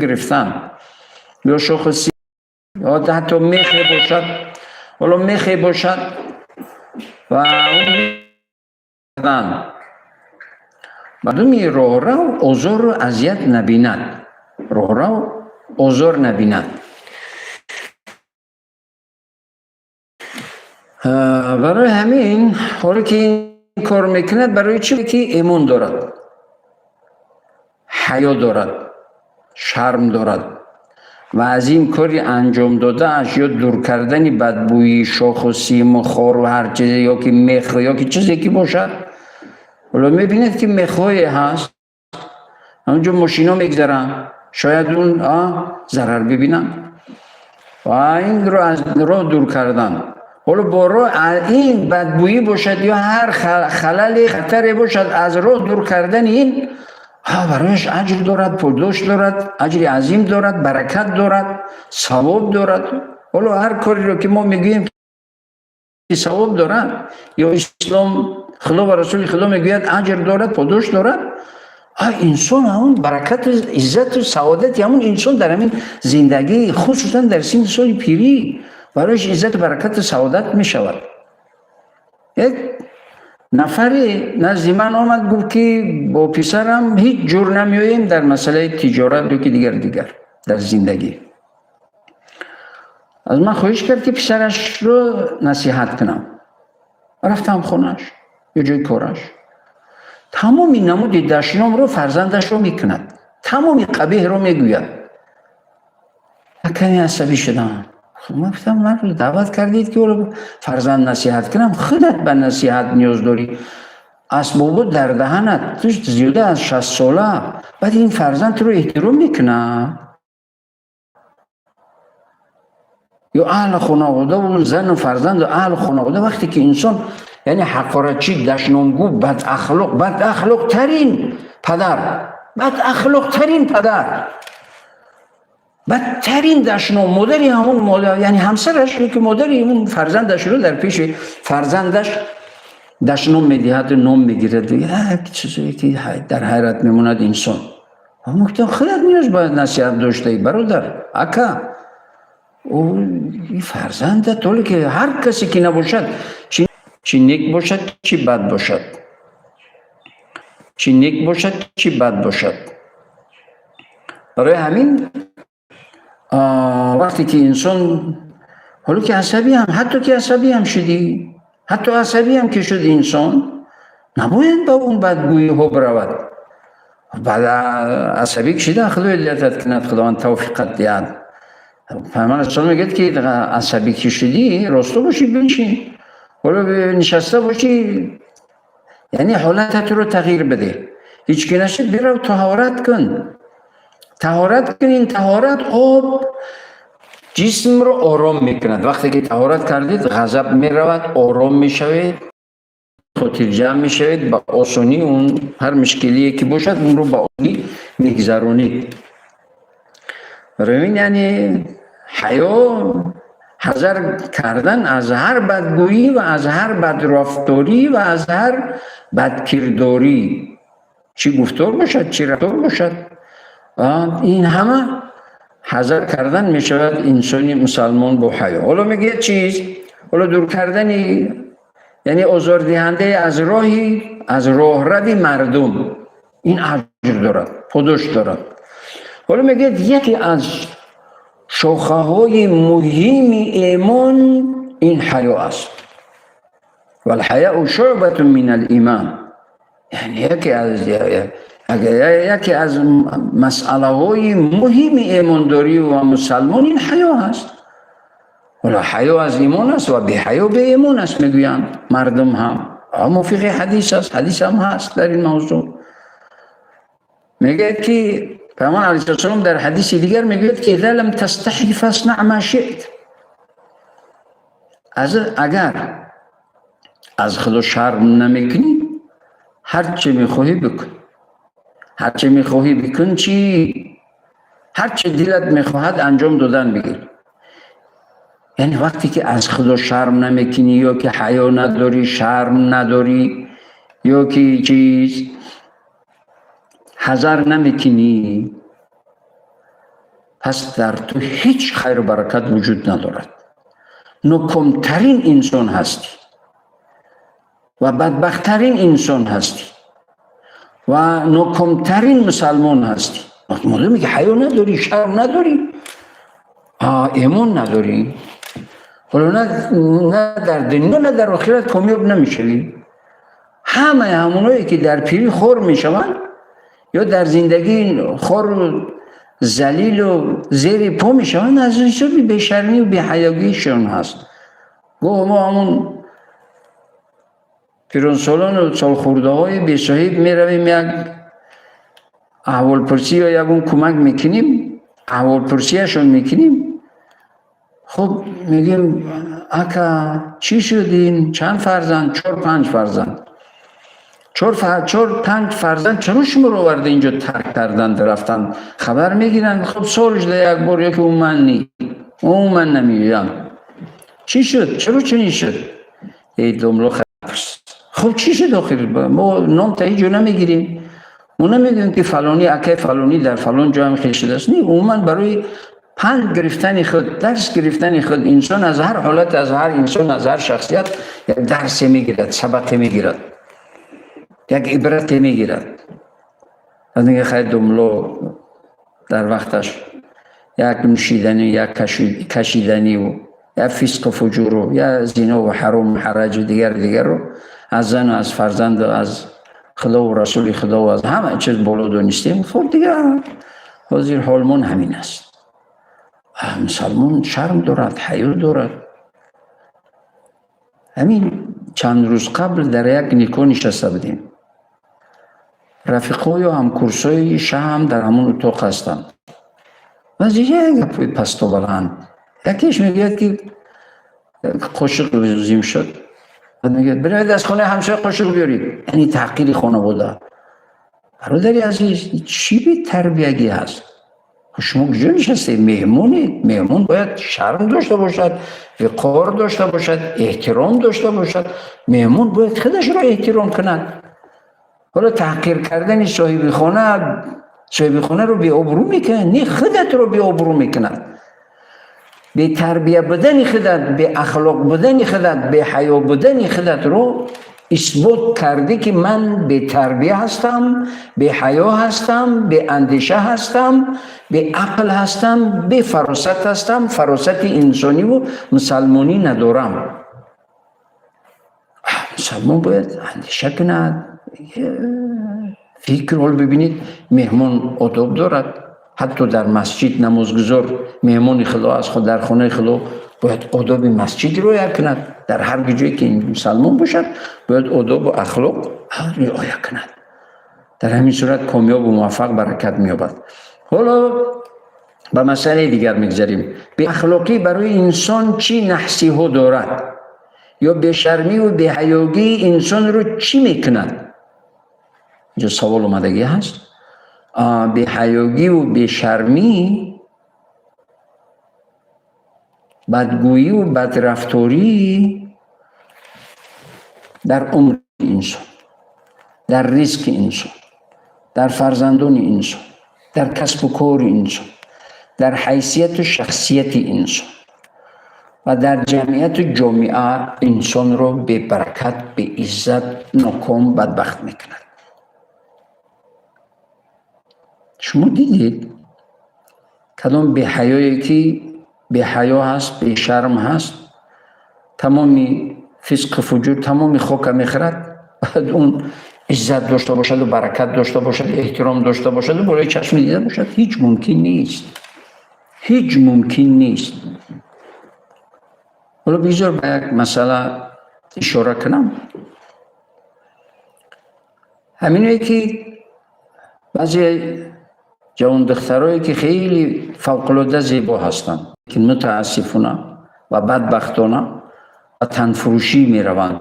گرفتن یا شاخصی یا حتی میخه باشد، ولی میخه باشد و اون گرفتن بعدمی راه رو آزار و اذیت نبیند، راه رو آزار نبیند. برای همین حالا که این کار میکند برای چی؟ که ایمان دارد، حیا دارد، شرم دارد و از این کاری انجام داده اش یا دور کردن بدبویی شاخ و سیم و خار و هر چیزی یا که میخ یا که چیزی که باشد. حالا میبینید که میخوای هست همونجا ماشینا میگذرن، شاید اون ضرر ببینن و این رو از راه دور کردن. حالا با راه این بدبویی باشد یا هر خلل خطری باشد، از راه دور کردن این برایش اجر دارد، پاداش دارد، اجر عظیم دارد، برکت دارد، ثواب دارد. حالا هر کاری رو که ما میگوییم که ثواب دارد یا اسلام خدا و رسول خدا میگوید اجر دارد، پاداش دارد، انسان همون برکت عزت و سعادت همون انسان در همین زندگی خصوصا در سن سال پیری برایش عزت و برکت و سعادت می شود. یک نفری نزد من آمد گفت که با پسرم هیچ جور نمیاییم در مسئله تجارت و که دیگر در زندگی. از من خواهش کرد که پسرش رو نصیحت کنم. رفتم خونش یا جای کارش، تمامی نمود دشنام رو فرزندش رو میکند، تمامی قبیح رو میگوید. کمی عصبی شدم. من گفتم من رو دعوت کردید که فرزند نصیحت کنم، خودت به نصیحت نیاز داری، اسبابو در دهنت، تو زیاده از 60 ساله، بعد این فرزند رو احترام میکنه یا اهل خانواده و زن و فرزند و اهل خانواده. وقتی که انسان یعنی حقارتچی، دشنامگو، بد اخلاق ترین پدر، بدترین دشنام، مادری همون مادر یعنی همسرش که مادری همون فرزندش رو در پیش فرزندش دشنام میدهد و نام میگیرد دیگه. چیزی که در حیرت میموند انسان. اما گفتم خودت نیاز باید نصیحت داشته ای برادر، اکا او فرزنده طوری که هر کسی که نباشد چی نیک باشد چی بد باشد، چی نیک باشد چی بد باشد. برای همین وقتی که انسان حالا که عصبی هم، حتی که عصبی هم شدی، حتی عصبی هم که شد انسان، نباید با اون بدگویی ها برود. بعد عصبی کشیده خدا هدایتت کند، خداوند توفیقت دهد. پیامبر اسلام میگه که عصبی کشیدی راستا باشی بنشین، حالا نشسته باشی یعنی حالتت رو تغییر بده. هیچ که نشد برو طهارت کن. این طهارت آب جسم رو آرام میکند. وقتی که طهارت کردید غضب میرود، آرام میشوید، خاطر جمع میشوید، با آسانی اون هر مشکلی که باشد اون رو با آسانی میگذرونید. روین یعنی حیا، حذر کردن از هر بدگویی و از هر بدرفتاری و از هر بدکرداری، چی گفتار باشد چی رفتار باشد، این همه حذر کردن می شود انسانی مسلمان با حیا. حالا میگه چیز، حالا دور کردنی یعنی آزار دهنده از راه روی مردم، این اجر دارد، پاداش دارد. حالا میگه یکی از شاخه های مهم ایمان این حیا است. والحیاء شعبة من الایمان، یعنی یکی از مسئله های مهم ایمانداری و مسلمان این حیا هست. ولی حیا از ایمان است و بی حیا به ایمان است میگویند مردم هم. موافق حدیث است، حدیث هم هست در این موضوع. میگه که پیامبر علیه السلام در حدیث دیگر میگه که اذا لم تستحی فاصنع ما شئت، اگر از خدا شرم نمیکنی هر چه میخواهی بکن. هر چه میخواهی بکن چی؟ هر چه دلت میخواهد انجام دادن بگیر. یعنی وقتی که از خدا شرم نمیکنی یا که حیا نداری، شرم نداری یا که چیز حذر نمیکنی، پس در تو هیچ خیر و برکت وجود ندارد. نکمترین انسان هستی و بدبختترین انسان هستی و نکمترین مسلمان هستی. مادام میگه حیا نداری، شرم نداری، ایمان نداری، حالا نه در دنیا نه در آخرت کامیاب نمیشوی. همونایی که در پیری خور میشوند یا در زندگی خور و ذلیل و زیر پا میشوند از حساب بی‌شرمی و بی‌حیاییشون هست. گوه ما همون پیرانسالان و سالخورده های بی صاحب میرویم یک احوال پرسی یا یکون کمک میکنیم، احوال پرسیشون میکنیم. خب میگیم اکا چی شدین؟ چند فرزند؟ 4-5 فرزند. 4-5 فرزند چرا شما رو آورده اینجا ترک کردن رفتن؟ خبر میگیرن. خب سالش ده یک بار یکی اون من نمیگم چی شد؟ چرا چنین شد؟ ای دملو خبرست. خب چی شد آخر؟ ما نام تا هیچ نمیگیریم، ما نمیگیم که فلانی اکه فلانی در فلان جا هم خیلی شده است. نه، عموما برای پند گرفتن خود، درس گرفتن خود، انسان از هر حالت، از هر انسان، از هر شخصیت یک درس میگیرد، سبق میگیرد، یک عبرت میگیرد. از اینکه خیلی دملو در وقتش یک نوشیدنی، یک کشیدنی و یک فسق و فجور و یک زنا و حرام و حرج و دیگر رو از زن و از فرزند و از خدا و رسول خدا و از همه چیز بالا دونستیم. خب دیگه حاضر حالمون همین است. مسلمان شرم دارد، حیا دارد. همین چند روز قبل در یک نیکو نشسته بودیم. رفیقای و همکورسای شهم در همون اتاق هستند. از یک پست و بلند یکیش میگه که قاشق لزوزیم شد. میگه برید از خانه همسایه قاشق بیارید. یعنی تحقیر خانواده. برادری عزیز، چی به تربیتی هست؟ شما کجا نشسته؟ مهمونید. مهمون باید شرم داشته باشد، وقار داشته باشد، احترام داشته باشد. مهمون باید خودش را احترام کند. حالا تحقیر کردن صاحب خانه رو بی آبرو میکنه، نه خودت رو بی آبرو میکند. به تربیه بدن خودت، به اخلاق بدن خودت، به حیا بدن خودت رو اثبات کردی که من به تربیه هستم، به حیا هستم، به اندیشه هستم، به عقل هستم، به فراست هستم. فراست انسانی و مسلمانی ندارم. مسلمان باید اندیشه کند، فکر رو ببینید. مهمان آداب دارد. حتی در مسجد نمازگزار مهمان خدا از خود در خانه خدا باید آداب مسجد رو رعایت کند. در هر جایی که مسلمان باشد باید آداب و اخلاق رعایت کند. در همین صورت کامیاب و موفق برکت می‌یابد. حالا به مسئله دیگر می‌گذریم. به اخلاقی برای انسان چی نحسی ها دارد؟ یا به شرمی و به حیایی انسان رو چی میکند؟ اینجا سوال اومدگی هست. به حیایی و به شرمی، بدگویی و بدرفتاری در عمر انسان، در رزق انسان، در فرزندان انسان، در کسب و کار انسان، در حیثیت و شخصیت انسان و در جمعیت و جامعه انسان رو به برکت، به عزت، ناکام، بدبخت میکند. شما دیدید کدام به حیایی که به حیا هست، به شرم هست، تمامی فسق فجور، تمامی خاک میخرد، بعد اون عزت داشته باشد و برکت داشته باشد، احترام داشته باشد و برای چشم دیده باشد. هیچ ممکن نیست. هیچ ممکن نیست. حالا بذار به یک مسئله اشاره کنم. همینه که بعضی جوان دخترایی که خیلی فوق‌العاده زیبا هستند که متاسفانه و بدبختانه و تنفروشی میروند،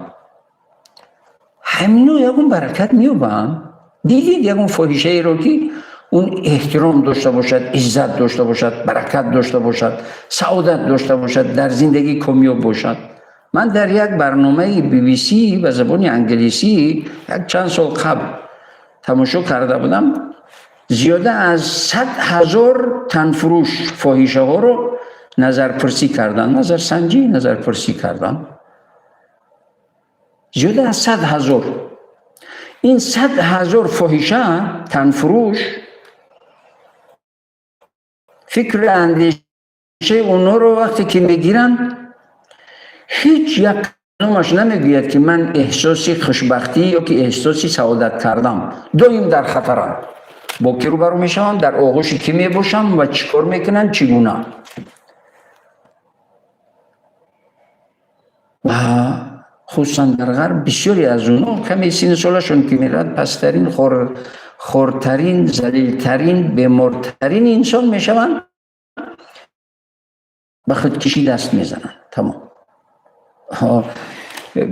همینا یکون برکت مییابند. دیدید یکون فاحشه ای رو که اون احترام داشته باشد، عزت داشته باشد، برکت داشته باشد، سعادت داشته باشد، در زندگی کامیاب باشد. من در یک برنامه BBC به زبان انگلیسی یک چند سال قبل تماشا کرده بودم. زیاده از 100,000 تنفروش فاحشه ها رو نظرپرسی کردن، نظرپرسی کردن. زیاده از 100,000. این 100,000 فاحشه تنفروش فکر اندیشه اونا رو وقتی که میگیرن، هیچ یک کدومش نمیگوید که من احساسی خوشبختی یا که احساسی سعادت کردم. دائم در خطرم. با کی روبرو میشن؟ در آغوش کی میباشن و چیکار میکنن؟ چگونه؟ و خصوصا در غرب بسیاری از اونا کمی سین سالشون که میرد پسترین، خورترین، ذلیلترین، بیمارترین انسان میشون، به خودکشی دست میزنن. تمام.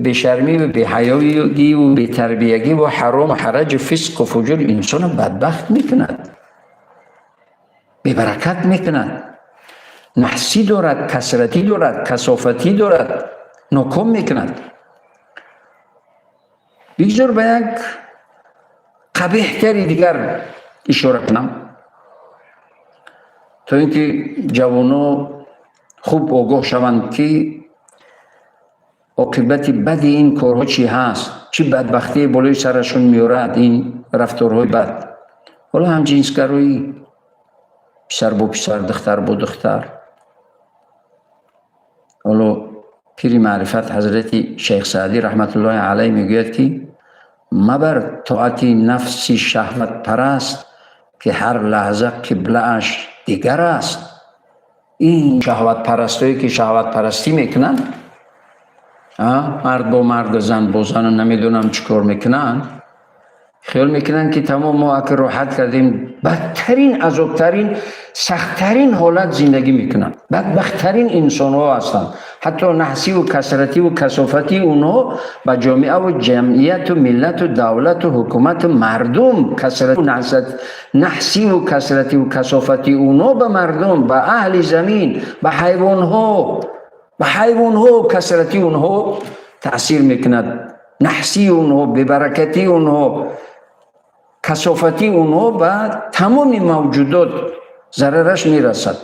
بشرمی و بی‌حیایی و بی‌تربیگی و حرام و حرج و فسق و فجور انسان بدبخت میکند، بی‌برکت میکند، نحسی دارد، کثرتی دارد، کثافتی دارد، ناکام میکند. بگذار به یک قبیح‌تری دیگر اشاره کنم تا اینکه جوانان خوب آگاه شوند که عاقبت بد این کارها چی هست، چی بدبختی بالای سرشون میارد این رفتارهای بد. حالا هم جنسگرایی، پسر با پسر، دختر با دختر. حالا پیر معرفت حضرت شیخ سعدی رحمت الله علیه میگوید که مبر طاعت نفس شهوت پرست که هر لحظه قبله اش دیگر است. این شهوت پرستایی که شهوت پرستی میکنن، مرد با مرد، زن با زن، نمیدونم چیکار میکنن، خیال میکنن که تمام ما اگر راحت کردیم، بدترین، عذابترین، سختترین حالت زندگی میکنن. بدبختترین انسان ها هستن. حتی نحسی و کثرتی و کثافتی اونها به جامعه و جمعیت و ملت و دولت و حکومت و مردم، نحسی و کثرتی و کثافتی اونها به مردم، به اهل زمین، به حیوان ها کثرتی اونها تأثیر میکند. نحسی اونها، ببرکتی اونها، کثافتی اونها به تمام موجودات ضررش میرسد.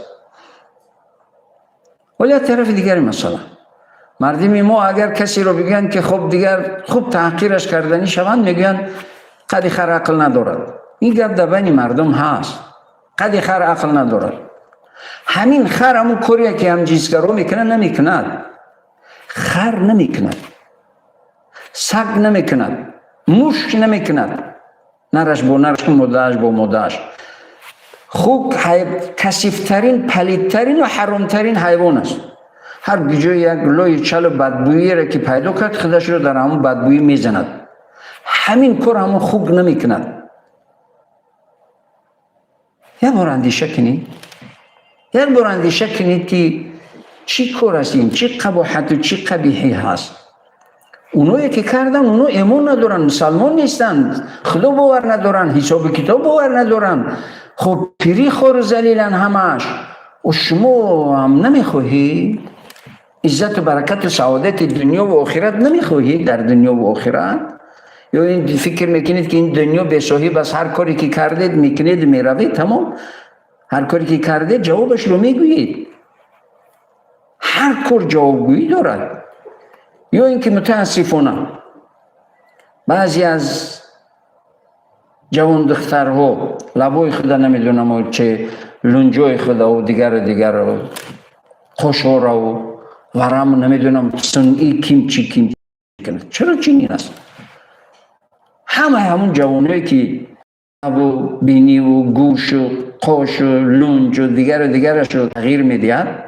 ولی از طرف دیگر مثلا مردم ما اگر کسی رو بگن که خب دیگر خوب تحقیرش کردنی شوند، میگن قد خر عقل ندارد. این گپ در بین مردم هست، قد خر عقل ندارد. همین خر همون کاریه که هم جنسگرا میکنن نمیکند. خر نمیکند، سگ نمیکند، موش نمیکند، نرش با نرش، مادهش با مادهش. خوک کثیفترین، پلیدترین و حرامترین حیوان است. هر جای یک لای چل و بدبویی را که پیدا کرد، خودش رو در همون بدبویی میزند. همین کار همون خوک نمیکند. یک بار اندیشه کنید که چی کار است این، چی قباحت و چی قبیحی هست. اونایی که کردن اونو ایمان ندارن، مسلمان نیستند، خدا باور ندارن، حساب کتاب باور ندارن. خب پیری خور ذلیلن همش. و شما هم نمیخواهی عزت و برکت و سعادت دنیا و آخرت؟ نمیخواهی در دنیا و آخرت؟ یا این فکر میکنید که این دنیا به صاحب از هر کاری که کردید میکنید میروید؟ تمام. هر کاری که کردید جوابش رو میگویید. هر کار جوابگویی دارد. یا اینکه متاسفانه بعضی از جوان دخترها لبای خدا نمیدونم چه لنجای خدا و دیگر خوشحال و ورم نمیدونم سنئی کیم چی کنه. چرا چنین است؟ همون جوانایی که لب بینی و گوش و قاش و لنج و دیگرش رو تغییر میدهد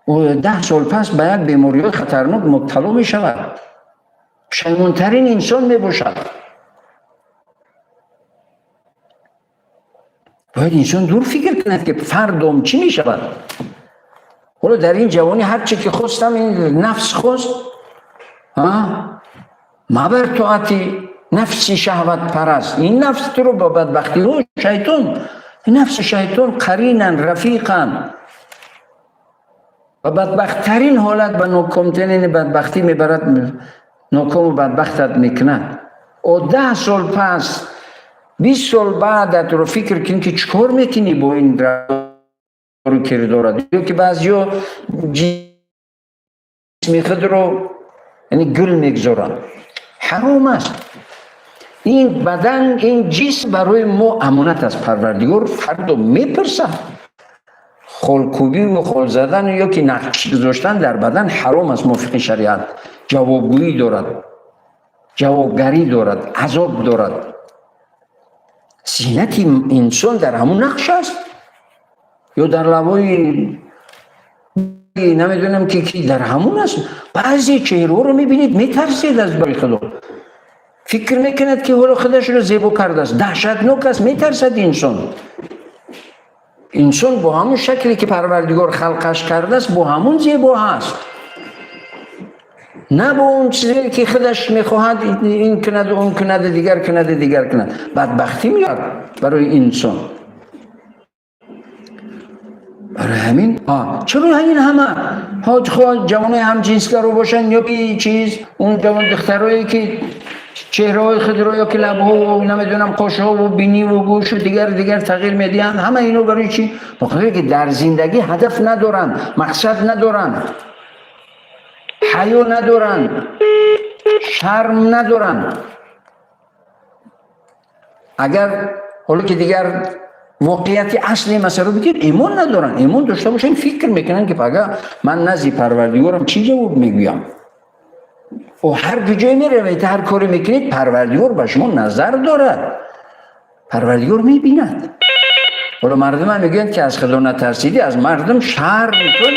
و 10 سال پس به یک بیماری خطرناک مبتلا می شود. پشیمان‌ترین انسان می باشد. باید انسان دور فکر کند که فردم چی می شود. حالا در این جوانی هر چی که خواستم، این نفس خواست، مبر طاعتی نفسی شهوت پرست. این نفس تو رو با بدبختی رو شیطان، نفس شیطان قرینن، رفیقن و بدبختترین حالت به ناکامترین بدبختی میبرد، ناکام و بدبختت میکند. و 10 سال پس 20 سال بعد رو فکر کن که چکار میکنی با این رو کردارد یا که بعضی جسمی خود رو یعنی گل میگذارن. حرام است. این بدن این جسم برای ما امانت از پروردگار فردا میپرسد. خلقوبی و خل زدن یا که نقش گذاشتن در بدن حرام است موافق شریعت. جوابگویی دارد، جوابگری دارد، عذاب دارد. زینت انسان در همون نقش است یا در لبای نمیدونم که در همون است. بعضی چهره رو میبینید میترسید از برای خدا، فکر میکند که حالا خودش رو زیبا کرده است. دهشتناک است، میترسد انسان با همون شکلی که پروردگار خلقش کرده است با همون زیبا هست، نه با اون چیزی که خودش میخواهد این کند اون کند دیگر کند. بدبختی میاد برای انسان. برای همین چرا این همه حاج خواه جوان هم جنسگر رو باشن یا بی چیز اون جوان دخترهایی که چهره های خود رو یا که لبها و نمیدونم قاشها و بینی و گوش و دیگر تغییر میدین، همه اینو برای چی؟ بخاطر که در زندگی هدف ندارن، مقصد ندارن، حیا ندارن، شرم ندارن. اگر حالا که دیگر واقعیت اصلی مسئله رو بگیر، ایمان ندارن. ایمان داشته باشن فکر میکنن که پگه من نزد پروردگارم چی جواب میگویم. و هر کجای میروید هر کاری میکنید پروردگار به شما نظر دارد، پروردگار میبیند. حالا مردم هم میگن که از خدا نترسیدی، از مردم شر میکن.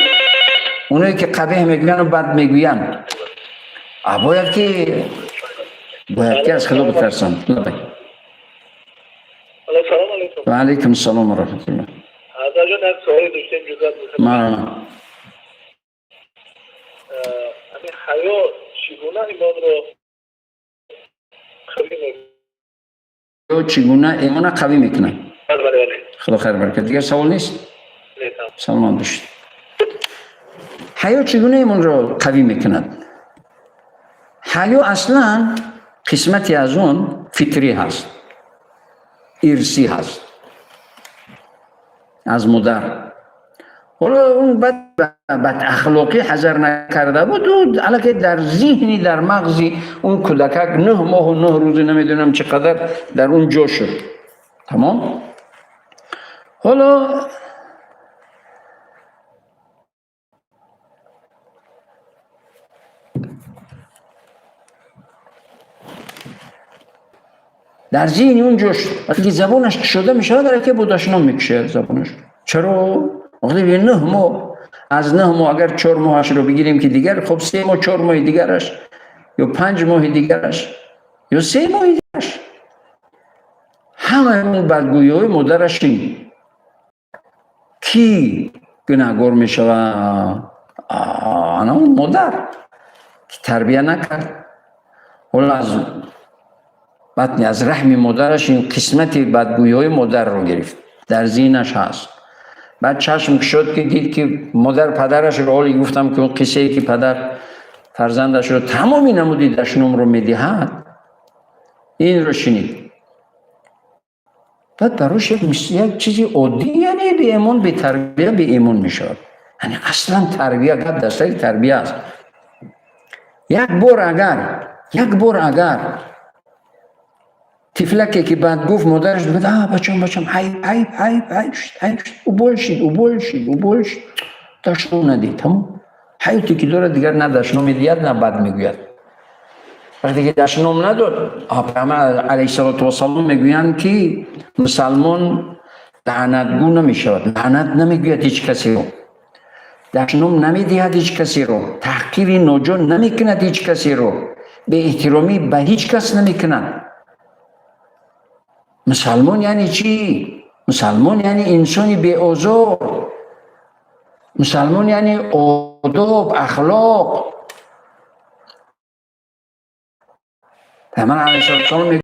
اونایی که قبیح میگوین و بد میگوین باید که از خدا بترسن. سلام علیکم. و علیکم السلام و رحمت الله. حضرت جان یک سوالی داشتیم جزئیات مرحبا. همین حیا چگونه ایمان رو قوی میکنه؟ چگونه ایمان قوی میکنه؟ بله. خدا خیر برکت. دیگر سوال نیست؟ نیست. سلام باشید. حیا چگونه ایمان رو قوی میکند؟ حیا اصلا قسمتی از اون فطری هست، ارثی هست از مادر. حالا اون بد اخلاقی حذر نکرده بود و علاقه در ذهنی در مغزی اون کودکک 9 ماه و 9 روز نمیدونم چقدر در اون جا شد. تمام. حالا در ذهن اون جوش وقتی زبانش شده میشه برای که بوداشنا میکشه زبانش. چرا؟ وقتی به 9 ماه از 9 ماه اگر 4 ماهش رو بگیریم که دیگر خب 3 ماه 4 ماه دیگرش یا 5 ماه دیگرش یا 3 ماه دیگرش همه اون بدگویی های مادرش کی گناهگار میشه؟ انا اون مادر که تربیه نکرد. حالا از بطنی از رحم مادرش این قسمتی بدگویی های مادر رو گرفت در ذهنش هست. بعد چشم شد که دید که مادر پدرش رو، حالی گفتم که اون قصه ای که پدر فرزندش رو تمامی نمودی دشنام رو میدهد، این رو شنید. بعد براش یک چیزی عادی، یعنی به ایمان به تربیه به ایمان میشود. یعنی اصلا تربیه قد دسته تربیه است. یک بار اگر تفلکی که بعد گفت مادرش بگه بچم عیب او بولشید دشنام ندید. تمام. حیاتی که داره دیگر نه دشنام میدید نه بد میگوید. وقتی که دشنام نداد پیامبر علیه السلام میگویند که مسلمان لعنتگو نمیشود، لعنت نمیگوید هیچ کسی رو، دشنام نمیدهد هیچ کسی رو، تحقیر ناجا نمیکند هیچ کسی رو، به احترامی به هیچ کس نمیکند. مسلمان یعنی چی؟ مسلمان یعنی انسانی بی آزار، مسلمان یعنی آداب اخلاق. پیامبر علیه السلام میگه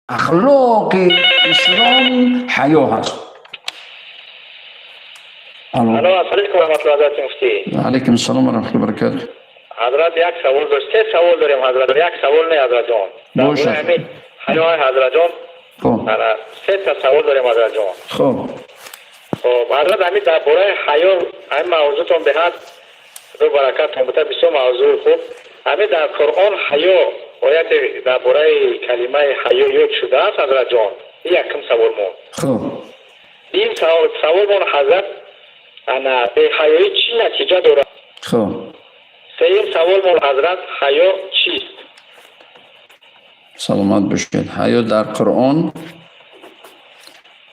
اخلاق اسلام حیا هست. الو علیکم و رحمت الله حضرت مفتی. علیکم السلام و رحمت الله و برکاته. حضرت یک سوال داشت، 3 سوال داریم حضرت. یک سوال نه حضرت جان. باشه. حیا حضرت جان خب سه تا سوال داریم حضرت جان. خب خب حضرت همین درباره حیا همین موضوعتون به حد رو برکت هم بوده بسیار موضوع خوب. همین در قرآن حیا آیت درباره کلمه حیا یاد شده است حضرت جان. این یکم سوال مون. خب این سوال مون حضرت انا به حیایی چی نتیجه داره؟ خب سوم سوال مون حضرت حیا چیست؟ سلامت باشید. حیا در قرآن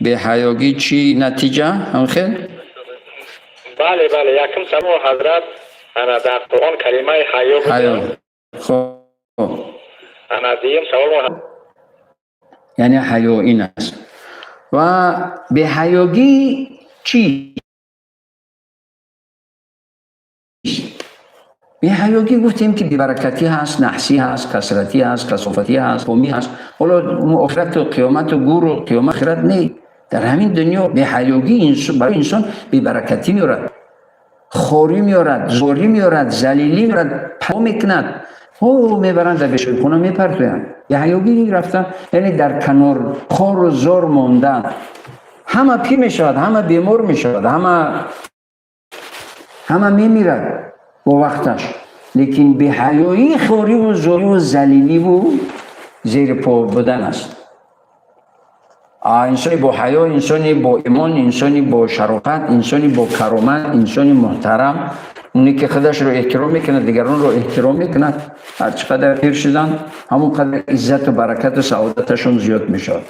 به حیاگی چی نتیجه هم خیلی؟ بله یکم سوال حضرت انا در قرآن کلمه حیا حیا بوده. خب انا دیم سوال مون یعنی حیا این است. و به حیاگی چی؟ به حیاگی گفتیم که بیبرکتی هست، نحسی هست، کسرتی هست، کسافتی هست، قومی هست. حالا آخرت و قیامت و گور و قیامت آخرت نه. در همین دنیا به حیاگی برای انسان بیبرکتی میارد، خوری میارد، زوری میارد، ذلیلی میارد، پا میکند، او میبرند در بشخونه میپرتویند. به حیاگی رفتن یعنی در کنار خور و زور ماندن. همه پیر میشود، همه بیمار میشود، همه میمیرد با وقتش. لیکن به حیایی خوری و زوری و ذلیلی و زیر پا بودن است. انسانی با حیا، انسانی با ایمان، انسانی با شرافت، انسانی با کرامت، انسانی محترم، اونی که خودش رو احترام میکنه، دیگران رو احترام میکنه، هر چقدر پیر شدن همون قدر عزت و برکت و سعادتشون زیاد میشود.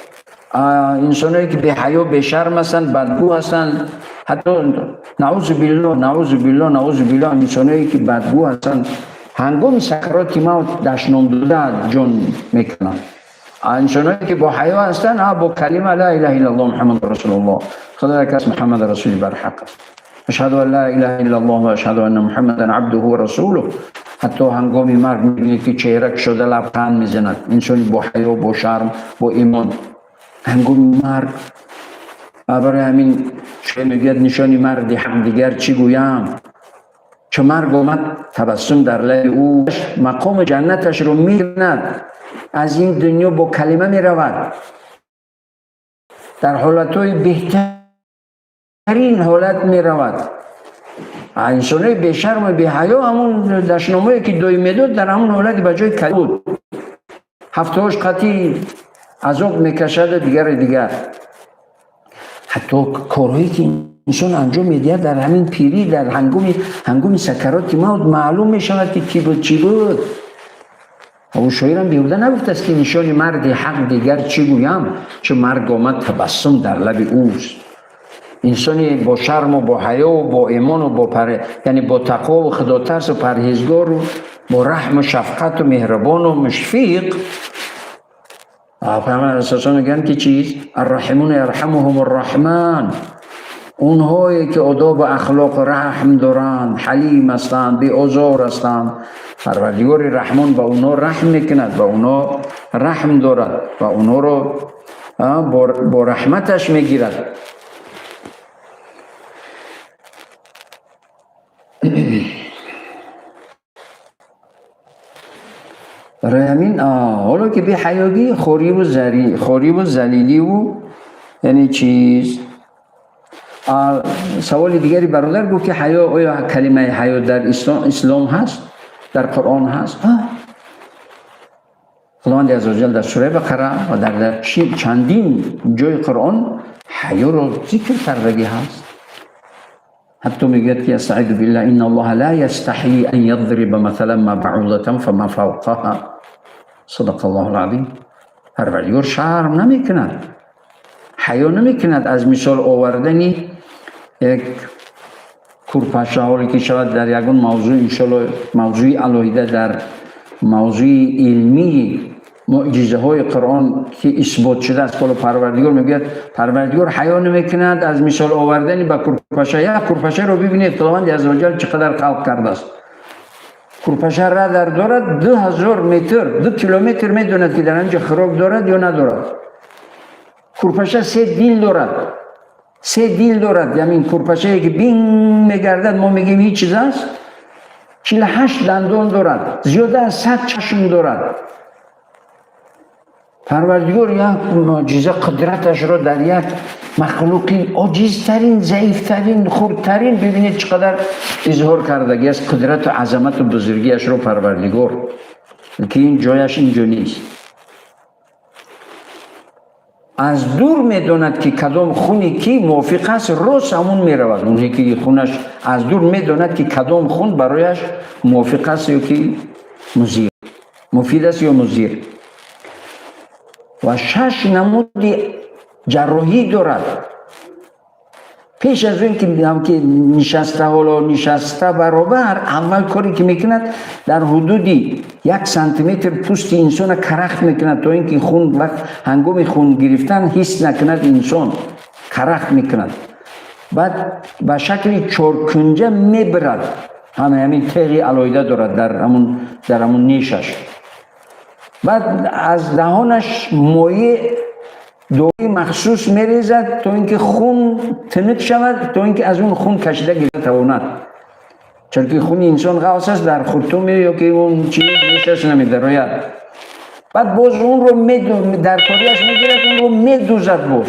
انسانی که به حیا به شرم هستند، بدگو هستند، حتی نعوذ بالله انسانی که بدگو هستند هنگام سکرات موت دشنام داده جان میکنند. انسانی که با حیا هستند با کلمه لا اله الا الله محمد رسول الله، خدا یک محمد رسول برحق است، اشهد ان لا اله الا الله و اشهد ان محمدا عبده و رسوله. حتی هنگام مرگ میبینید که چهرک شده لبخند میزند. انسانی با حیا، با شرم، با ایمان هنگام مرگ. برای همین چه میگوید نشانی مرد حق دیگر چی گویم؟ چه مرگ آمد تبسم در لب او، مقام جنتش رو می‌بیند، از این دنیا با کلمه میرود، در حالتهای بهترین حالت میرود. انسانای بی شرم و بی حیا همون دشنامه‌ای که دوی میداد در همون حالت به جای کلمه بود. هفته‌اش قطعی عذاب میکشد دیگر. حتی کارهایی که انسان انجام میدهد در همین پیری، در هنگام سکرات موت معلوم میشود که چی بود. او شاعرم بیهوده نگفته است که نشان مرد حق دیگر چی گویم؟ چه مرگ آمد تبسم در لب اوست. انسانی با شرم و با حیا و با ایمان و یعنی با تقوا و خداترس و پرهیزگار و با رحم و شفقت و مهربان و مشفیق. پیامبر اساسا میگن که چیز؟ الرحمون یرحمهم الرحمن. اونهایی که آداب و اخلاق رحم دارند، حلیم هستند، بی آزار هستند، پروردگار رحمان با اونا رحم میکند، با اونا رحم دارد و اونا رو با رحمتش میگیرد. برای همین حالا که بی حیاگی خوری و ذلیلی و یعنی چیز. سوال دیگری برادر گفت که حیا، آیا کلمه حیا در اسلام هست؟ در قرآن هست؟ خداوند عزوجل در سوره بقره و در چندین جای قرآن حیا را ذکر کردگی هست. حتی میگه که استعیذ بالله ان الله لا یستحیی ان یضرب مثلا ما بعوضة فما فوقها. صدق الله العظیم. پروردگار شرم نمیکند، حیا نمیکند از مثال آوردنی یک کورپشه حالی که شود در یگون موضوع انشالله موضوعی علاهیده در موضوع علمی معجزه های قرآن که اثبات شده است. حالا پروردگار میگه پروردگار حیا نمیکند از مثال آوردنی به کورپشه. یک کورپشه رو ببینید خداوند عزوجل چقدر خلق کرده است. کورپشه را در دارد 2000 متر 2 کیلومتر میدوند که در اینجا خراب دارد یا ندارد. کورپشه 3 دیل دارد. 3 دیل دارد. یعنی کورپشه که بین میگردد ما میگیم هیچ چیز است. 48 دندان دارد. زیاده از 100 چشم دارد. پروردگار یک معجزه قدرتش را در یک مخلوقی عاجزترین، ضعیفترین، خردترین، ببینید چقدر اظهار کردگی از قدرت و عظمت و بزرگیش را پروردگار، که این جایش اینجا نیست. از دور میداند که کدام خونی که موافق است راست همون میرود. اونی که خونش از دور میداند که کدام خون برایش موافق است یا که مضر، مفید است یا مضر. و 6 نمود جراحی دارد. پیش از این که نشسته برابر اول کاری که میکند در حدود 1 سانتیمتر پوست انسان کرخت میکند تا اینکه خون وقت هنگام خون گرفتن حس نکند، انسان کرخت میکند. بعد به شکل 4 کنجه میبرد، همین تیغی علایده دارد در همون نیشش. بعد از دهانش مایع دوری مخصوص میریزد تا اینکه خون تنک شود، تا اینکه از اون خون کشیده گیره تواند. چون که خون انسان غوث است در خرطوم یا که اون چیز نیستش نمیدراید. بعد باز اون رو در کاریش میگیرد، اون رو میدوزد باز،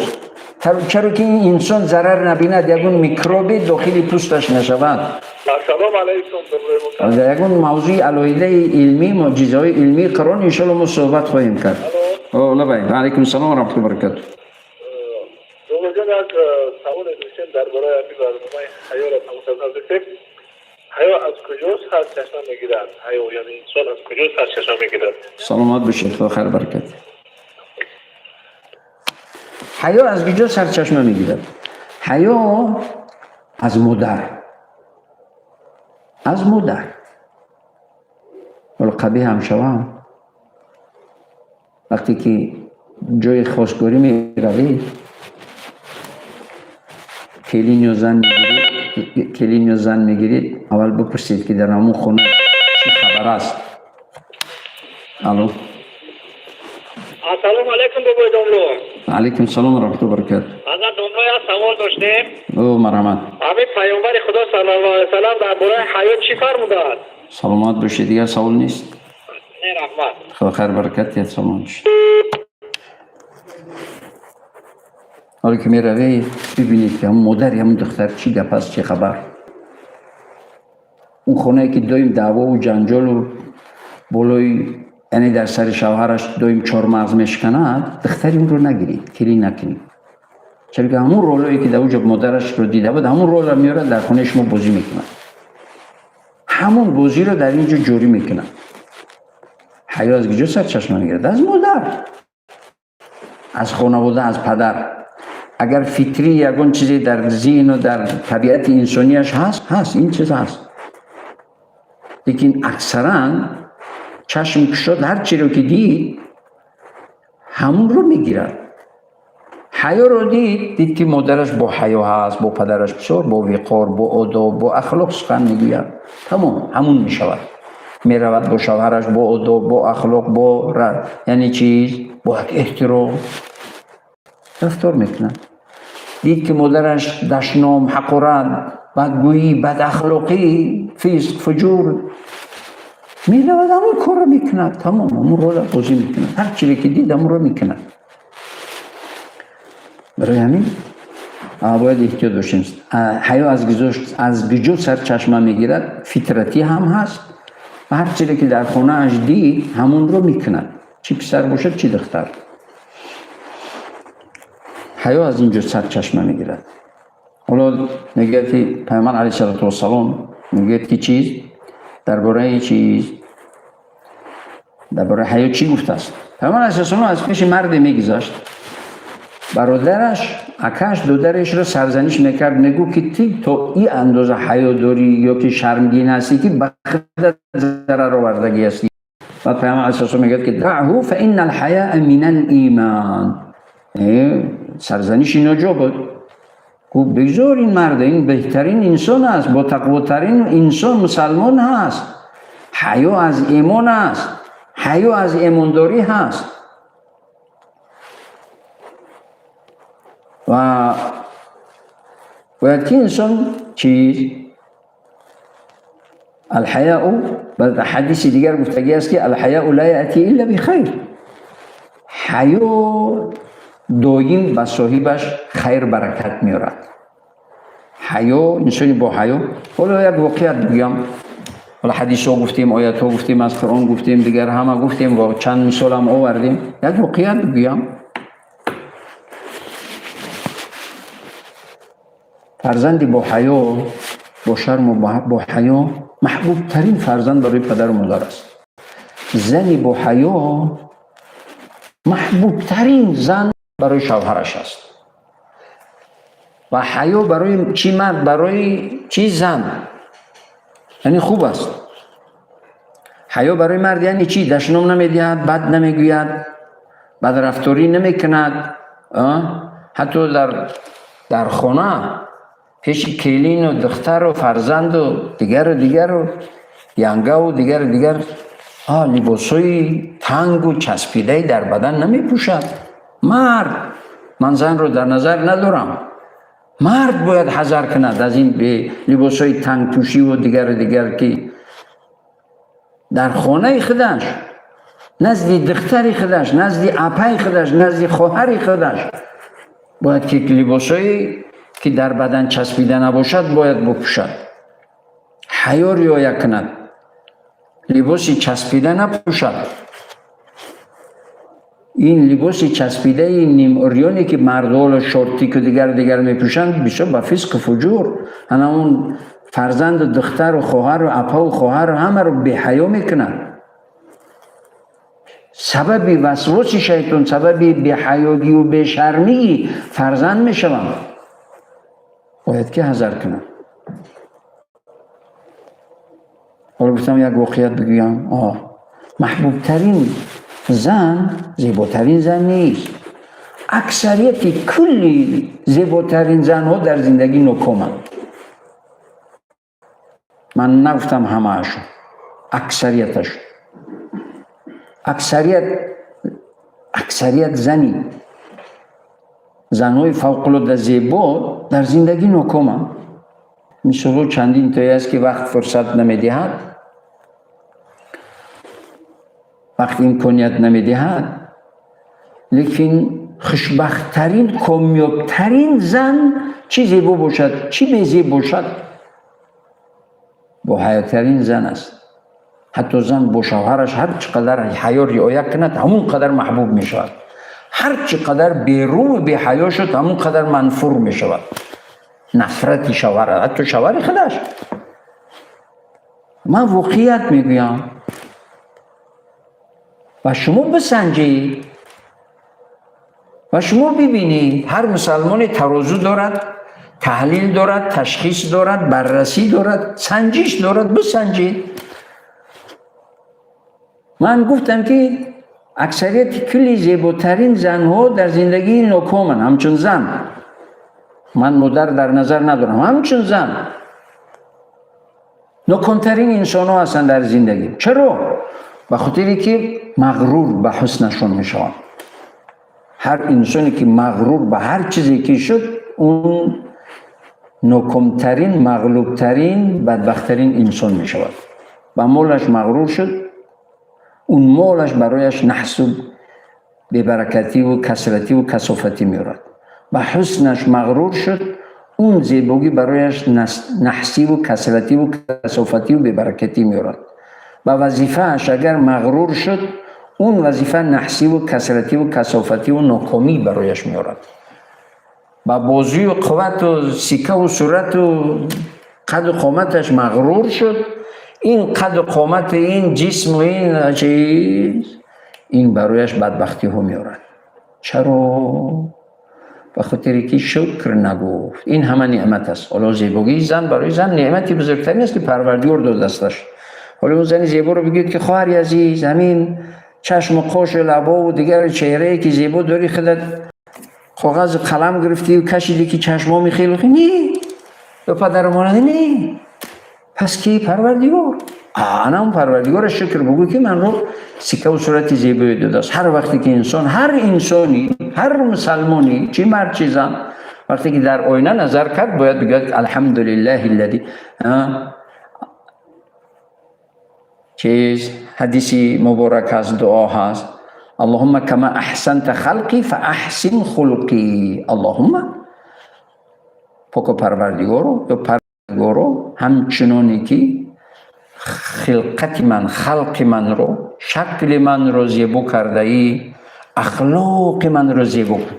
چرا که این انسان ضرر نبیند، یکون میکروبی داخل پوستش نشود. سلام علیکم. در یکون موضوع علایده علمی، معجزه‌های علمی قرآن انشاءالله ما صحبت خواهیم کرد. علیکم السلام و رحمت الله و برکاته. دوجان از سوال داشتیم درباره همین برنامه حیا را تماشا کردیم. حیا از کجا سرچشمه میگیرد؟ حیا یعنی انسان از کجا سرچشمه میگیرد؟ سلامت باشید، خدا خیر برکت. حیا از کجا سرچشمه میگیرد؟ حیا از مادر. از مادر. ولی قبیح هم شوم وقتی که جای خواستگاری می روید، کلین یا زن میگیرید، اول بپرسید که در همون خونه چی خبر است. الو. السلام علیکم بابای داملو. علیکم السلام و رحمت الله و برکاته. حضرت داملو یک سوال داشتیم. او مرحمت. همین پیامبر خدا صلی الله علیه و سلم درباره حیا چی فرمودند؟ سلامت باشید، دیگه سوال نیست. رحمت. خدا خیر برکت. سلامت باشید. حالا که می روید ببینید که همون مادر همون دختر چی گپ است، چه خبر. اون خونه که دایم دعوا و جنجال و بالای، یعنی در سر شوهرش دایم 4 مغز میشکند، دختری اون رو نگیرید، کلی نکنید. چون که همون رولایی که در اونجا مادرش رو دیده بود، همون رول رو میاره در خونه شما بازی میکنند. همون بازی رو در اینجا جوری میکنند. حیا از کجا سرچشمه میگیرد؟ از مادر، از خانواده، از پدر. اگر فطری یگان چیزی در ذهن و در طبیعت انسانیش هست این چیز هست. لیکن اکثرا چشم کشاد هر چی رو که دید همون رو میگیرد. حیا رو دید که مادرش با حیا هست، با پدرش بسیار با وقار، با آداب، با اخلاق سخن میگوید، تمام همون میشود. میرود با شوهرش با آداب، با اخلاق، با یعنی چیز، با احترام رفتار میکنه. دید که مادرش دشنام، حقارت، بدگویی، بد اخلاقی، فسق، فجور، میرود همون کار رو میکنه، تمام همون رو بازی میکنه. هر چیزی که دید همون رو میکنه. برای همین باید احتیاط داشتیم. حیا از گجو سرچشمه میگیرد، فطرتی هم هست و هر چیزی که در خونه اش دید همون رو میکنه، چی پسر باشد چی دختر. حیا از اینجا سرچشمه میگیرد. حالا میگه که پیامبر علیه السلام میگه که چیز درباره حیا چی گفته است؟ پیامبر علیه السلام از پیش مرد میگذاشت، برادرش اکش دودرش رو سرزنش میکرد، میگو که تو این اندازه حیا داری یا که شرمگین هستی که بخدا ضرر آوردگی هستی. بعد پیامبر علیه السلام میگه که دعه فان الحیاء من الایمان. سرزنش اینجا بود. گفت بگذار این مرد، این بهترین انسان است، با تقواترین انسان مسلمان هست. حیا از ایمان است، حیا از ایمانداری هست. و باید که انسان چیز الحیاء، بعد حدیث دیگر گفتگی است که الحیاء لا یأتی الا بخیر. حیا دایم به صاحبش خیر برکت میارد. حیا، انسانی با حیا. حالا یک واقعیت بگم، حالا حدیث ها گفتیم، آیات ها گفتیم، از قرآن گفتیم، دیگر همه گفتیم و چند مثال هم آوردیم. یک واقعیت بگم، فرزندی با حیا، با شرم و با حیا محبوب ترین فرزند برای پدر و مادر است. زنی با حیا محبوب ترین زن برای شوهرش است. و حیا برای چی مرد، برای چی زن، یعنی خوب است. حیا برای مرد یعنی چی؟ دشنام نمیدهد، بد نمیگوید، بد رفتاری نمیکند، حتی در خانه پیش کلین و دختر و فرزند و دیگر و ینگه و دیگر لباسای تنگ و چسبیده در بدن نمی پوشد. مرد، من زن رو در نظر ندارم، مرد باید حذر کند از این به لباسای تنگ پوشی و دیگر که در خانه خودش، نزد دختر خودش، نزد اپای خودش، نزد خواهر خودش باید که لباسایی که در بدن چسبیده نباشد باید بپوشد. حیا رعایت کند، لباسی چسبیده نپوشد. این لباسی چسبیده، این نیم اوریانی که مردان شورتی که دیگر میپوشند بسیار به فسق و فجور، اون فرزند و دختر و خواهر و اپا و خواهر همه رو به حیا میکنند. سبب وسواس شیطان، سبب به حیایی و به شرمی فرزند میشوند. باید که حذر کنم. حالا گفتم یک واقعیت بگویم، محبوب ترین زن زیباترین زن نیست. اکثریت کلی زیباترین زن ها در زندگی ناکامند. من نگفتم همه هاشون، اکثریتش. اکثریت زنهای فوق العاده زیبا در زندگی ناکامند. مثلا چندین تایی است که وقت فرصت نمیدهد، وقت امکانیت نمیدهد، لیکن خوشبختترین، کامیابترین زن چی زیبا باشد، چی بیزیب باشد، با حیاترین زن است. حتی زن با شوهرش هر چقدر حیا رعایت کند همون قدر محبوب می شود. هر چقدر بیرو به حیا شد همون قدر منفور می شود. نفرت شوهر، حتی شوهر خودش. من واقعیت میگویم و شما بسنجید و شما ببینید، هر مسلمان ترازو دارد، تحلیل دارد، تشخیص دارد، بررسی دارد، سنجش دارد. بسنجید. من گفتم که اکثریت کلی زیباترین زنها در زندگی ناکامن. همچون زن، من مادر در نظر ندارم، همچون زن ناکامترین انسان ها هستند در زندگی. چرا؟ به خاطری که مغرور به حسنشون میشوند. هر انسانی که مغرور به هر چیزی که شد، اون ناکامترین، مغلوبترین، بدبختترین انسان میشود. به مالش مغرور شد، اون مالش برایش نحس و ببرکتی و کثرتی و کثافتی میارد. به حسنش مغرور شد، اون زیبایی برایش نحسی و کثرتی و کثافتی و ببرکتی میارد. به وظیفه‌اش اگر مغرور شد، اون وظیفه نحسی و کثرتی و کثافتی و ناکامی برایش میارد. به بازوی و قوت و سیکه و صورت و قد و قامتش مغرور شد، این قد و قامت، این جسم و این چیز، این برایش بدبختی ها میارد. چرا؟ به خاطری که شکر نگفت. این همه نعمت است. حالا زیبایی زن برای زن نعمتی بزرگتری است که پروردگار داده استش. حالا اون زن زیبا رو بگید که خواهری عزیز، همین چشم و قاش و لبا و دیگر چهره که زیبا داری، خودت کاغذ قلم گرفتی و کشیدی که چشما میخیلی خیلی نی به پدر مانده نی. پس کی؟ پروردگار. انا اون پروردگار شکر بگو که من رو سیکه و صورت زیبایی داده است. هر وقتی که انسان، هر انسانی، هر مسلمانی، چی مرد چی زن، وقتی که در آینه نظر کرد باید بگید الحمدلله الذی. چیز حدیثی مبارک از دعا هست، اللهم کما احسنت خلقی فاحسن خلقی. اللهم پاک پروردگارو یا پروردگارو همچنانی که خلقت من، خلق من رو، شکل من رو زیبا کرده ای، اخلاق من رو زیبا کن.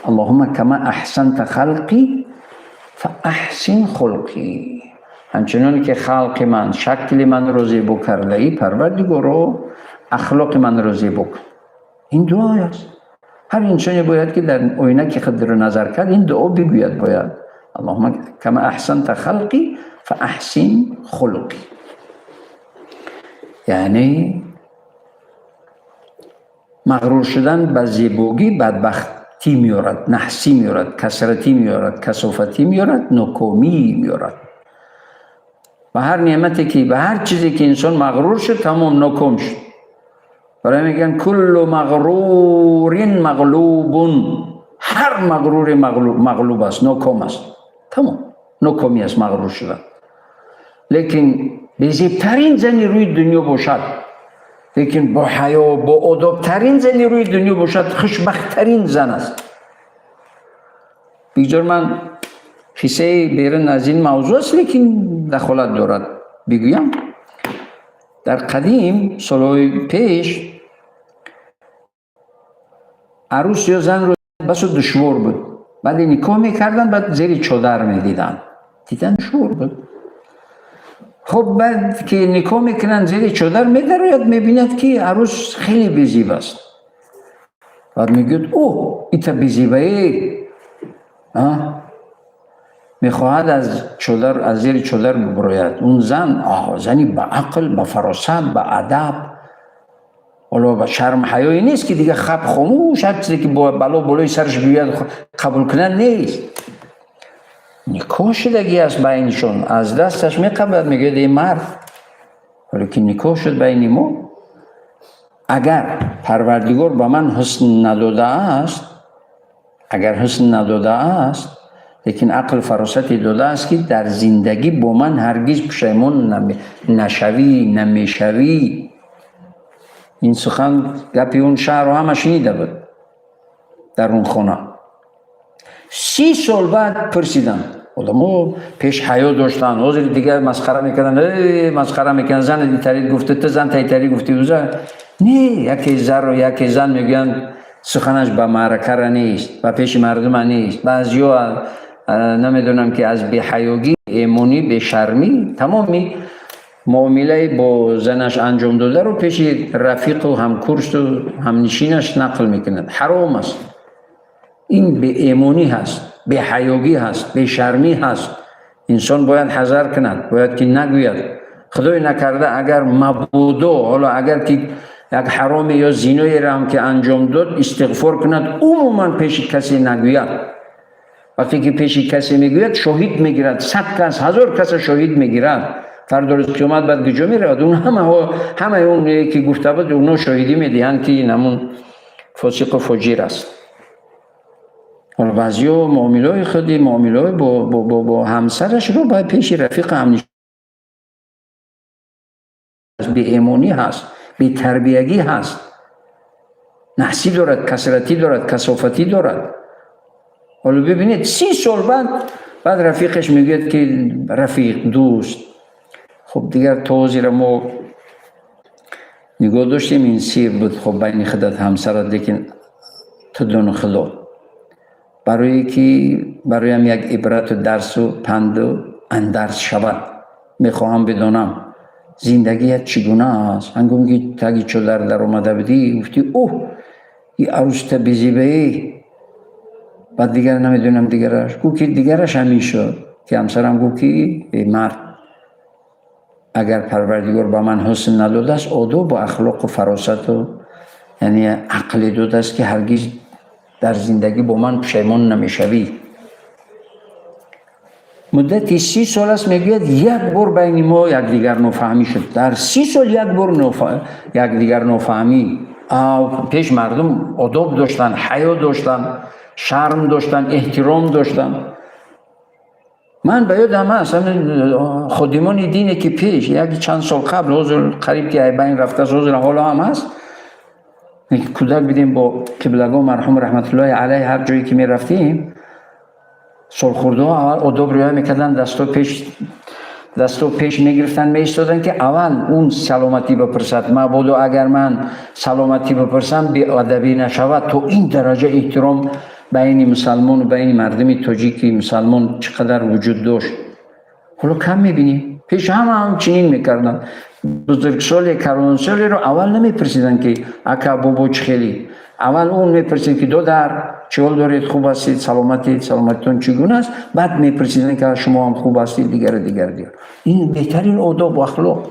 اللهم کما احسنت خلقی فاحسن خلقی. همچنانی که خلق من، شکل من رو زیبا کرده ای، پروردگارو اخلاق من رو زیبا کن. این دعا است. هر انسانی باید که در آینه که خود رو نظر کرد این دعا بگوید. باید اللهم کما احسنت خلقی فاحسن خلقی. یعنی مغرور شدن به زیبایی بدبختی میارد، نحسی میارد، کسرتی میارد، کسافتی میارد، ناکامی میارد. به هر نعمتی که، به هر چیزی که انسان مغرور شد تمام ناکام شد. برای میگن کل مغرور مغلوب. هر مغرور مغلوب است، ناکام است. تمام ناکامی است مغرور شدن. لیکن بزرگترین زنی روی دنیا باشد، لیکن با حیا، با آدابترین زنی روی دنیا باشد، خوشبختترین زن است. بگذار من قصه بیرون از این موضوع است لیکن دخالت دارد بگویم. در قدیم سالهای پیش عروس یا زن رو بس دشوار بود. بعد نکاح میکردن، بعد زیر چادر میدیدن. دیدن دشوار بود. خب بعد که نکاح میکنن زیر چادر میدرد، میبیند که عروس خیلی بزیبا است. بعد میگوید اوه ایتا بزیبایی، میخواهد از چادر، از زیر چادر ببراید. اون زن زنی با عقل، با فراست، با ادب، حالا با شرم حیایی نیست که دیگه خب خاموش هر چیزی که بلا بالای سرش بیاد قبول کنن نیست. نکاح شدگی است بینشون، از دستش میقبلد، میگه این مرد. ولی که نکاح شد بین ما. اگر پروردگار با من حسن نداده است، اگر حسن نداده است، لیکن عقل فراستی داده است که در زندگی با من هرگز پشیمان نشوی، نمیشوی. این سخن گپی اون شهر رو همه شنیده بود در اون خانه. 30 سال بعد پرسیدن، آدم‌ها پیش حیا داشتن، حاضر دیگه مسخره میکردن، مسخره میکردن. زن دیتری گفته، تو زن تایتری گفتی و زن نه. یکی زر و یکی زن میگن سخنش به معرکه را نیست، به پیش مردم نیست. بعضیا نمیدونم که از بی‌حیایی، ایمانی، بی‌شرمی تمامی معامله با زنش انجام داده رو پیش رفیق و همکورس و همنشینش نقل میکنند. حرام است. این بی‌ایمانی هست، بی‌حیایی هست، بی‌شرمی هست. انسان باید حذر کند، باید که نگوید. خدای نکرده اگر مبودا، حالا اگر که یک حرام یا زینایی را هم که انجام داد استغفار کند، عموما پیش کسی نگوید. وقتی که پیش کسی میگوید شاهد میگیرد، 100 کس، 1000 کس شاهد میگیرد. فردا روز قیامت بعد کجا میرود؟ اون همه اون که گفته بود اونا شاهدی میدهند که نمون فاسق و فاجر است. حالا بعضیا معاملای خودی، معاملای با همسرش رو باید پیش رفیق همنشین. بی ایمانی هست، بی تربیگی هست، نحسی دارد، کسرتی دارد، کسافتی دارد. حالا ببینید 30 سال بعد رفیقش میگه که رفیق، دوست، خب دیگر توضیح را ما نگاه داشتیم این سیر بود. خب بین خودت همسرت، لیکن تو دون خدا برایم یک عبرت و درس و پند و اندرس شود. میخواهم بدانم زندگیت چگونه است. هنگامی که تاگی چادر در آمده بودی گفتی اوه این عروس بزیبایی. بعد دیگر نمیدونم دیگرش گو که دیگرش همین شد که همسرم گو که مرد اگر پروردگار با من حسن نداده است، آداب و اخلاق و فراست و یعنی عقل داده است که هرگز در زندگی با من پشیمان نمیشوی. مدتی 30 سال است میگوید یک بار بین ما یک دیگر نفهمی شد. در 30 سال یک بار یک دیگر نفهمی. پیش مردم آداب داشتن، حیا داشتن، شرم داشتن، احترام داشتن. من به یادم هست خادمان دینی که پیش یک چند سال قبل حضور قریب که بین رفته حضور حالا هم هست، کودک بدیم با قبلگاه مرحوم رحمت الله علیه هر جایی که می رفتیم سالخورده ها اول اداب رعایت میکردن، دستو پیش میگرفتن میستادن که اول اون سلامتی بپرسد. مبادا اگر من سلامتی بپرسم بی ادبی نشود. تو این درجه احترام بین مسلمان و بین مردم تاجیکی مسلمان چقدر وجود داشت. حالا کم میبینیم. پیش هم چنین میکردن. بزرگسال کروانسالی رو اول نمیپرسیدن که اکا بابا چخیلی. اول اون میپرسیدن که دو در چهل دارید، خوب هستید، سلامتیتون چگونه است. بعد میپرسیدن که شما هم خوب هستید، دیگر. این بهترین آداب و اخلاق.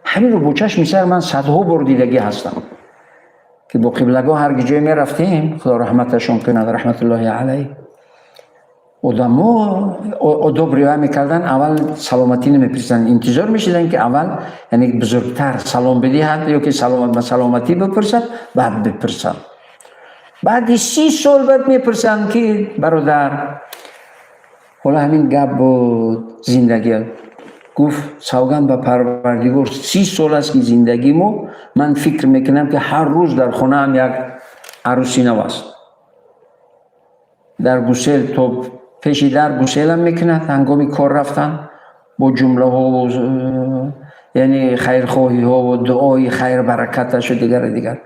همین رو بچش میسر من صدها بار دیدگی هستم که با قبلگاه هر جای می رفتیم خدا رحمتشون کنه رحمت الله علیه آدم‌ها آداب رعایت میکردن. اول سلامتی نمیپرسیدن، انتظار میشدن که اول یعنی بزرگتر سلام بدهد یا که سلامتی بپرسد بعد بپرسن. بعد 30 سال بعد میپرسن که برادر حالا همین گپ بود زندگی گفت سوگند به پروردگار 30 سال است که زندگیمو من فکر میکنم که هر روز در خونه هم یک عروسی نو است. در گوسل تو پیشی در گوسل هم میکند هنگامی کار رفتن با جمله ها یعنی خیرخواهی ها و دعای خیر برکتش و دیگر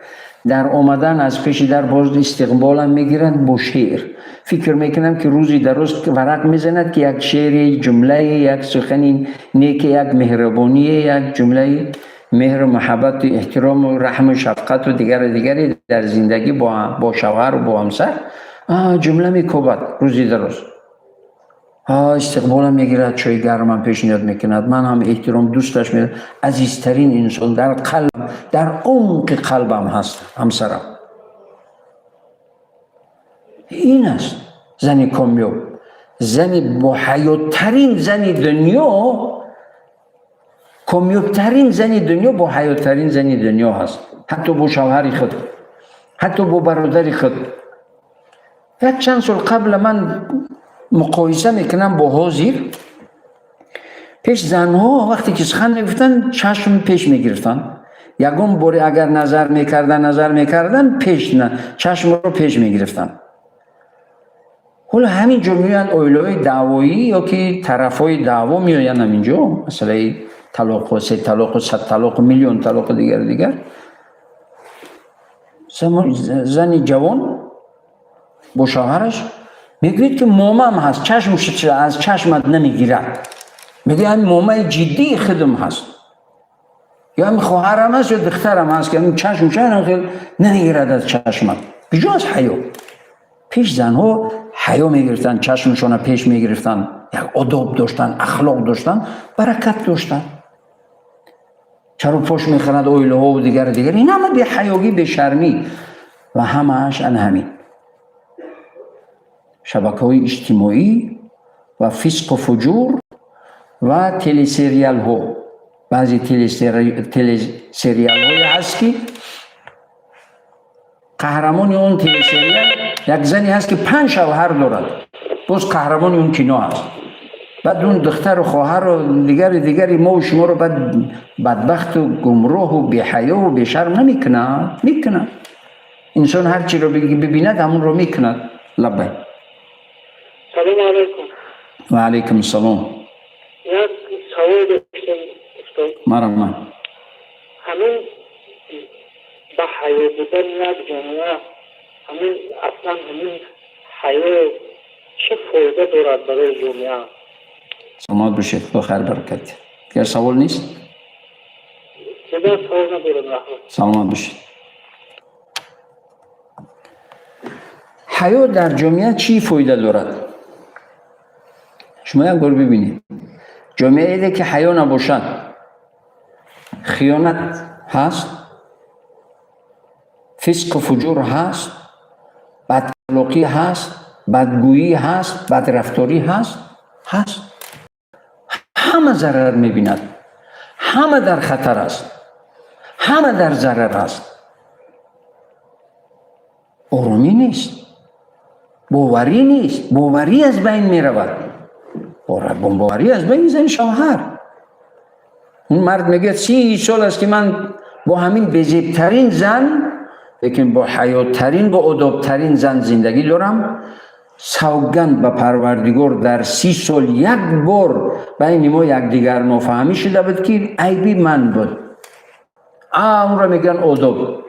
در آمدن از پیش در باز استقبال هم میگیرند با شعر. فکر میکنم که روزی در روز ورق میزند که یک شعر، جمله، یک سخن نیک، یک مهربانی، یک جمله مهر و محبت و احترام و رحم و شفقت و دیگری در زندگی با شوهر و با همسر جمله میکوبد روزی در روز. استقبالم میگیرد، چای گرم هم پیشنهاد میکند، من هم احترام دوستش میدم. عزیزترین انسان در قلب، در عمق قلبم هست همسرم. این است زن کامیاب، زن با حیاتترین زن دنیا، کامیابترین زن دنیا با حیاتترین زن دنیا هست. حتی با شوهر خود، حتی با برادر خود. یک چند سال قبل من مقایسه میکنم با حاضر. پیش زنها وقتی که سخن میگفتن چشم پیش میگرفتن. یکم باری اگر نظر میکردن پیش نه چشم رو پیش میگرفتن. حالا همین جو میان اویلای دعوایی یا که طرفای دعوا میاین همینجا، مثلا طلاق و 3 طلاق و 100 طلاق و میلیون طلاق دیگر. زنی جوان با شوهرش میگوید که مامم هست، چشمش از چشمت نمیگیرد. میگه این مامای جدی خودم هست، یا همین خواهرم هست یا دخترم هست که همین چشمش نمیگیرد از چشمت. بجاز حیا. پیش زنها حیا میگرفتن، چشمشون پیش میگرفتن، یک آداب داشتن، اخلاق داشتن، برکت داشتن. چرا پاش میخرند اویله ها و دیگر. این همه به حیاگی، به شرمی و همهش همین شبکه‌های اجتماعی و فسق و فجور و تلی سریال ها. بعضی تلی سریال های هست که قهرمان اون تلی سریال یک زنی هست که 5 شوهر دارد، باز قهرمان اون کینو هست. بعد اون دختر و خواهر و دیگری ما و شما رو بدبخت و گمراه و بی‌حیا و بی‌شرم میکنه. انسان هر چی رو ببیند همون رو میکند. لبه. سلام علیکم. و علیکم السلام. یک سوال داشتم استاد. مرحبا. همین با حیا بودن یک جامعه، همین اصلا همین حیا چه فایده دارد برای جامعه؟ سلامت باشید، بخیر برکت. دیگر سوال نیست؟ دیگر سوال ندارم رحمت. سلامت باشید. حیا در جامعه چی فایده دارد؟ شما یک بار ببینید. جامعه ایده که حیا نباشد، خیانت هست، فسق و فجور هست، بداخلاقی هست، بدگویی هست، بدرفتاری هست. همه ضرر می‌بیند، همه در خطر است، همه در ضرر است. آرامی نیست، باوری نیست، باوری از بین می‌رود. باوری از بین زن شوهر. اون مرد میگه 30 سال است که من با همین بزرگترین زن لیکن با حیاترین با ادبترین زن زندگی دارم. سوگند به پروردگار در 30 سال یک بار بین ما یکدیگر نفهمی شده بود که عیبی من بود. اون رو میگن ادب،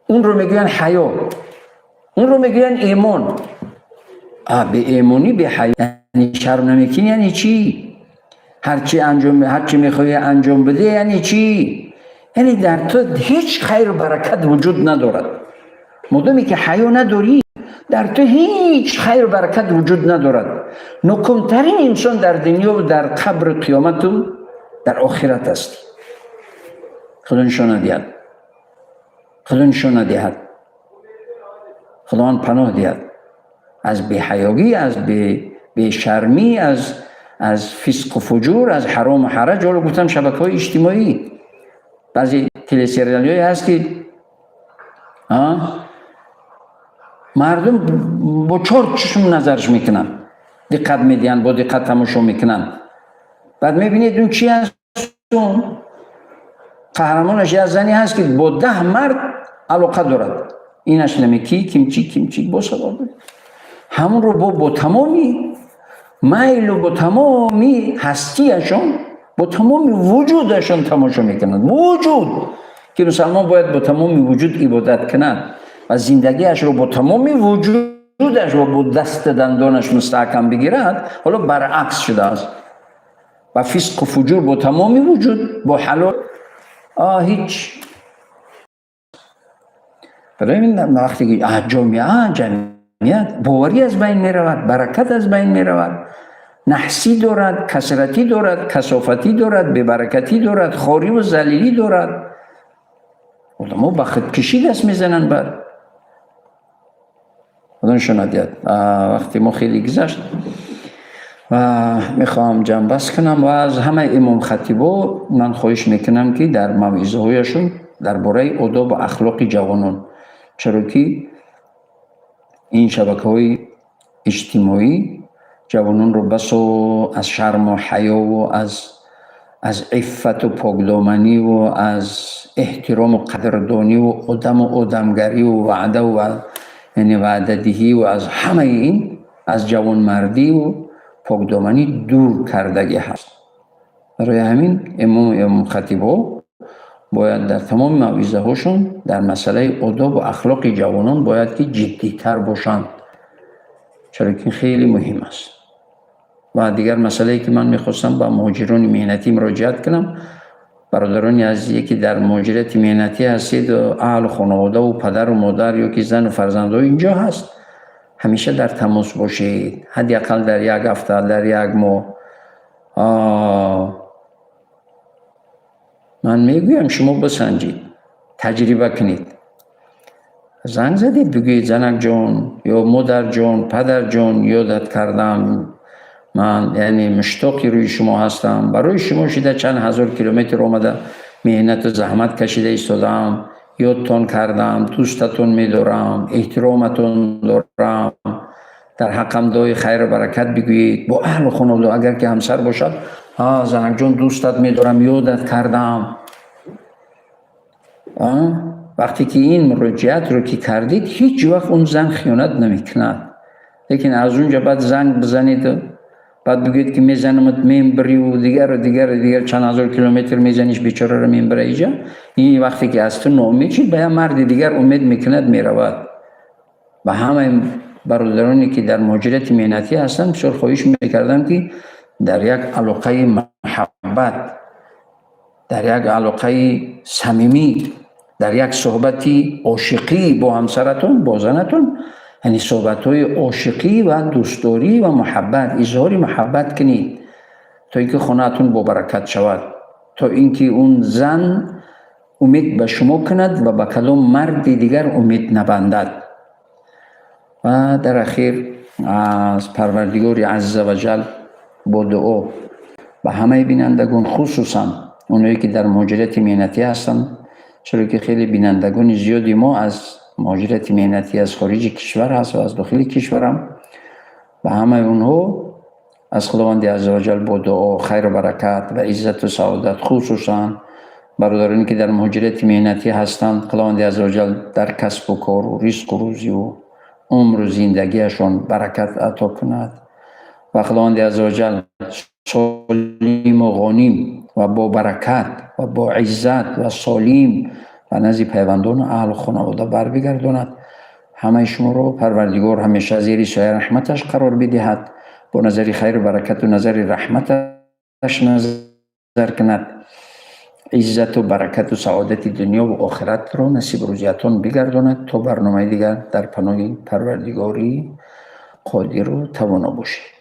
اون رو میگن حیا، اون رو میگن ایمان. به ایمانی به حیا یعنی شرم نمیکنی یعنی چی؟ هرچی میخوای انجام بده یعنی چی؟ یعنی در تو هیچ خیر و برکت وجود ندارد. مادامی که حیا نداری در تو هیچ خیر و برکت وجود ندارد. نکوترین انسان در دنیا و در قبر قیامت و در آخرت است. خدا نشان ندهد، خدا نشان ندهد، خدا پناه دهد از بی‌حیایی، از بی‌شرمی، از فسق و فجور، از حرام و حرج. حالا گفتم شبکه‌های اجتماعی، بعضی تلسریالی هست که مردم با 4 چشم نظرش میکنن، دقت میدین، با دقت تماشا میکنن. بعد میبینید اون چی هست؟ اون قهرمانش یه زنی هست که با 10 مرد علاقه دارد. اینش نمیکی کیمچی با سبب همون رو با تمامی میل و با تمامی هستیشون، با تمامی وجودشون تماشا میکنند. وجود که مسلمان باید با تمامی وجود عبادت کند و زندگیش رو با تمامی وجودش و با دست دندانش مستحکم بگیرد، حالا برعکس شده است. و فسق و فجور با تمامی وجود، با حلال هیچ. برای این وقتی که جمعیت باوری از بین می رود، برکت از بین می رود، نحسی دارد، کسرتی دارد، کثافتی دارد، ببرکتی دارد، خواری و ذلیلی دارد. ما با خودکشی دست میزنن بر خداشون ندید. وقتی ما خیلی گذشت و میخوام جمع بس کنم و از همه امام خطیبا من خواهش میکنم که در موعظه هایشون درباره آداب و اخلاق جوانان، چرا که این شبکه‌های اجتماعی جوانان رو بسو از شرم و حیا و از عفت و پاکدامنی و از احترام و قدردانی و آدمگری و وعده و یعنی وعده دهی و از همه این، از جوانمردی و پاکدامنی دور کردگی هست. برای همین امام خطیبا باید در تمام موعظه هاشون در مسئله آداب و اخلاق جوانان باید که جدی‌تر باشند، چرا که خیلی مهم است. و دیگر مسئله که من میخواستم با مهاجران مهنتی مراجعت کنم، برادرانی از یکی در مهاجرت مهنتی هستید و اهل و خانواده و پدر و مادر یا که زن و فرزندان اینجا هست، همیشه در تماس باشید، حداقل در یک هفته، در یک ماه. من میگویم شما بسنجید، تجربه کنید، زنگ زدید بگویید زنک جان یا مادر جان، پدر جان، یادت کردم، من یعنی مشتاقی روی شما هستم، برای شما شده چند هزار کیلومتر آمده مهنت و زحمت کشیده ایستادم، یادتون کردم، دوستتون میدارم، احترامتون دارم، در حقم دعای خیر و برکت بگویید. با اهل و خانواده اگر که همسر باشد، زنک جان دوستت میدارم، یادت کردم. وقتی که این مراجعت رو که کردید هیچ وقت اون زن خیانت نمیکند. لیکن از اونجا بعد زنگ بزنید، بعد بگید که میزنمت میبری و دیگر چند هزار کیلومتر میزنیش بیچاره رو میبره اینجا. این وقتی که از تو ناامید شد به مرد دیگر امید میکند میرود. و همه برادرانی که در مهاجرت مهنتی هستن بسیار خواهش میکردم که در یک علاقه محبت، در یک علاقه صمیمی، در یک صحبتی عاشقی با همسرتون، با زنتون، یعنی صحبت‌های عاشقی و دوستداری و محبت، اظهار محبت کنید تا اینکه خانه‌تون با برکت شود، تا اینکه اون زن امید به شما کند و به کدام مرد دیگر امید نبندد. و در اخیر از پروردگار عز و جل با دعا به همه بینندگان، خصوصا اونایی که در مهاجرت مهنتی هستند، چرا که خیلی بینندگان زیادی ما از مهاجرت مهنتی از خارج کشور هست و از داخل کشورم، و همه اونها از خداوند عزوجل با دعا خیر و برکت و عزت و سعادت، خصوصا برادرانی که در مهاجرت مهنتی هستند، خداوند عزوجل در کسب و کار و رزق و روزی و عمر و زندگیشان برکت عطا کند و خداوند عزوجل سالم و غانم و با برکت و با عزت و سالم و نزد پیوندان اهل خانواده بر بگرداند. همه شما رو پروردگار همیشه زیر سایه رحمتش قرار بدهد، با نظر خیر و برکت و نظر رحمتش نظر کند. عزت و برکت و سعادت دنیا و آخرت را نصیب روزیتان بگرداند. تا برنامه دیگر در پناه پروردگاری قادر و توانا باشید.